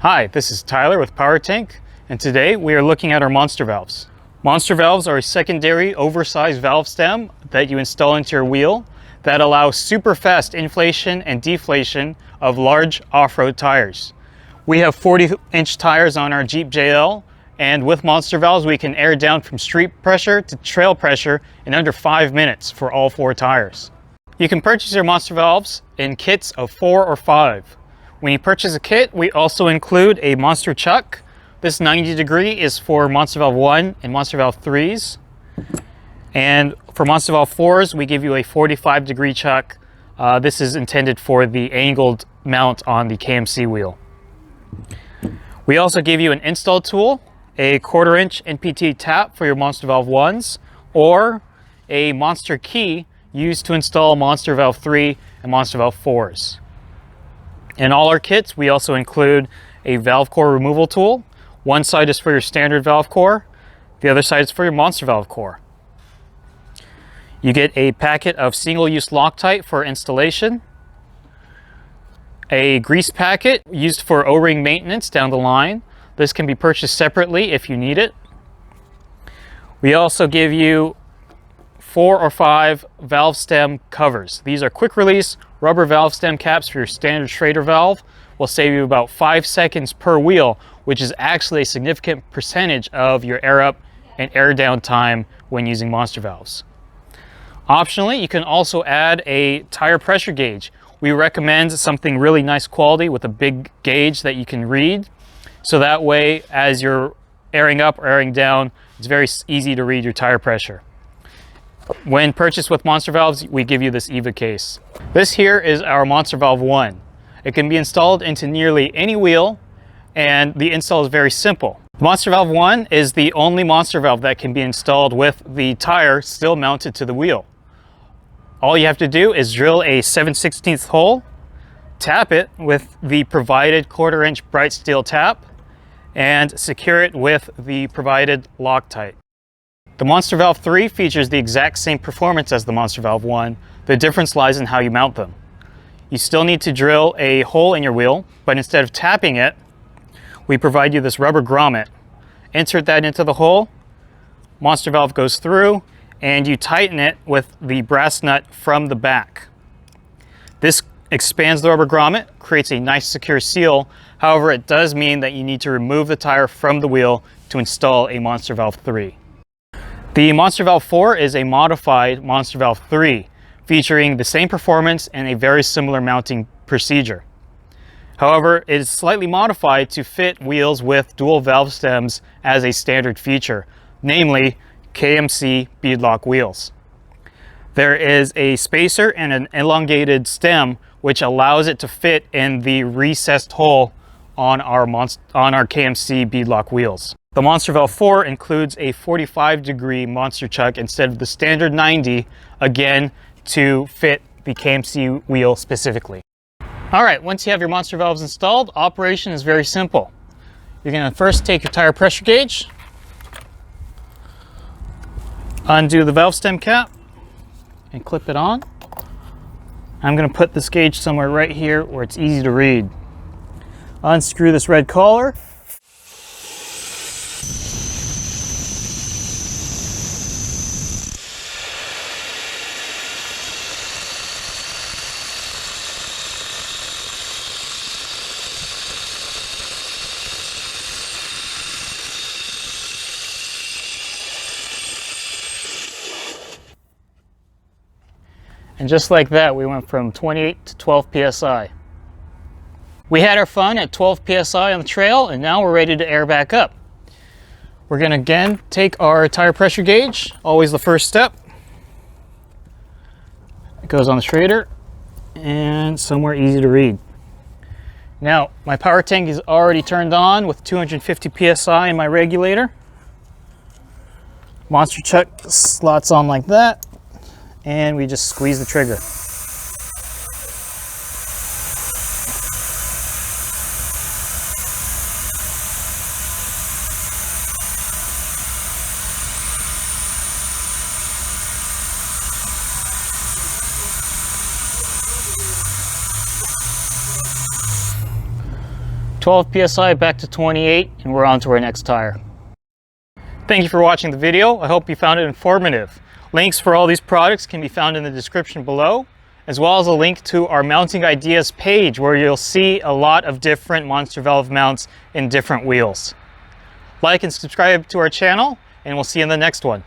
Hi, this is Tyler with Power Tank, and today we are looking at our monster valves. Monster valves are a secondary oversized valve stem that you install into your wheel that allows super fast inflation and deflation of large off-road tires. We have 40-inch tires on our Jeep JL, and with monster valves we can air down from street pressure to trail pressure in under 5 minutes for all 4 tires. You can purchase your monster valves in kits of 4 or 5. When you purchase a kit, we also include a monster chuck. This 90 degree is for monster valve 1 and monster valve 3s. And for monster valve 4s, we give you a 45 degree chuck. This is intended for the angled mount on the KMC wheel. We also give you an install tool, a 1/4 inch NPT tap for your monster valve 1s, or a monster key used to install monster valve 3 and monster valve 4s. In all our kits, we also include a valve core removal tool. One side is for your standard valve core, the other side is for your monster valve core. You get a packet of single-use Loctite for installation, a grease packet used for O-ring maintenance down the line. This can be purchased separately if you need it. We also give you 4 or 5 valve stem covers. These are quick release rubber valve stem caps for your standard Schrader valve. Will save you about 5 seconds per wheel, which is actually a significant percentage of your air up and air down time when using monster valves. Optionally, you can also add a tire pressure gauge. We recommend something really nice quality with a big gauge that you can read. So that way, as you're airing up or airing down, it's very easy to read your tire pressure. When purchased with monster valves, we give you this EVA case. This here is our monster valve 1. It can be installed into nearly any wheel, and the install is very simple. Monster valve 1 is the only monster valve that can be installed with the tire still mounted to the wheel. All you have to do is drill a 7/16 hole, tap it with the provided 1/4 inch bright steel tap, and secure it with the provided Loctite. The monster valve 3 features the exact same performance as the monster valve 1. The difference lies in how you mount them. You still need to drill a hole in your wheel, but instead of tapping it, we provide you this rubber grommet. Insert that into the hole, monster valve goes through, and you tighten it with the brass nut from the back. This expands the rubber grommet, creates a nice secure seal. However, it does mean that you need to remove the tire from the wheel to install a monster valve 3. The monster valve 4 is a modified monster valve 3, featuring the same performance and a very similar mounting procedure. However, it is slightly modified to fit wheels with dual valve stems as a standard feature, namely KMC beadlock wheels. There is a spacer and an elongated stem which allows it to fit in the recessed hole on our KMC beadlock wheels. The monster valve 4 includes a 45 degree monster chuck instead of the standard 90, again to fit the KMC wheel specifically. Alright, once you have your monster valves installed, operation is very simple. You're going to first take your tire pressure gauge, undo the valve stem cap, and clip it on. I'm going to put this gauge somewhere right here where it's easy to read. Unscrew this red collar. And just like that, we went from 28 to 12 PSI. We had our fun at 12 PSI on the trail, and now we're ready to air back up. We're gonna again take our tire pressure gauge, always the first step. It goes on the Schrader and somewhere easy to read. Now, my power tank is already turned on with 250 PSI in my regulator. Monster chuck slots on like that, and we just squeeze the trigger. 12 psi back to 28, and we're on to our next tire. Thank you for watching the video. I hope you found it informative. Links for all these products can be found in the description below, as well as a link to our mounting ideas page where you'll see a lot of different monster valve mounts in different wheels. Like and subscribe to our channel, and we'll see you in the next one.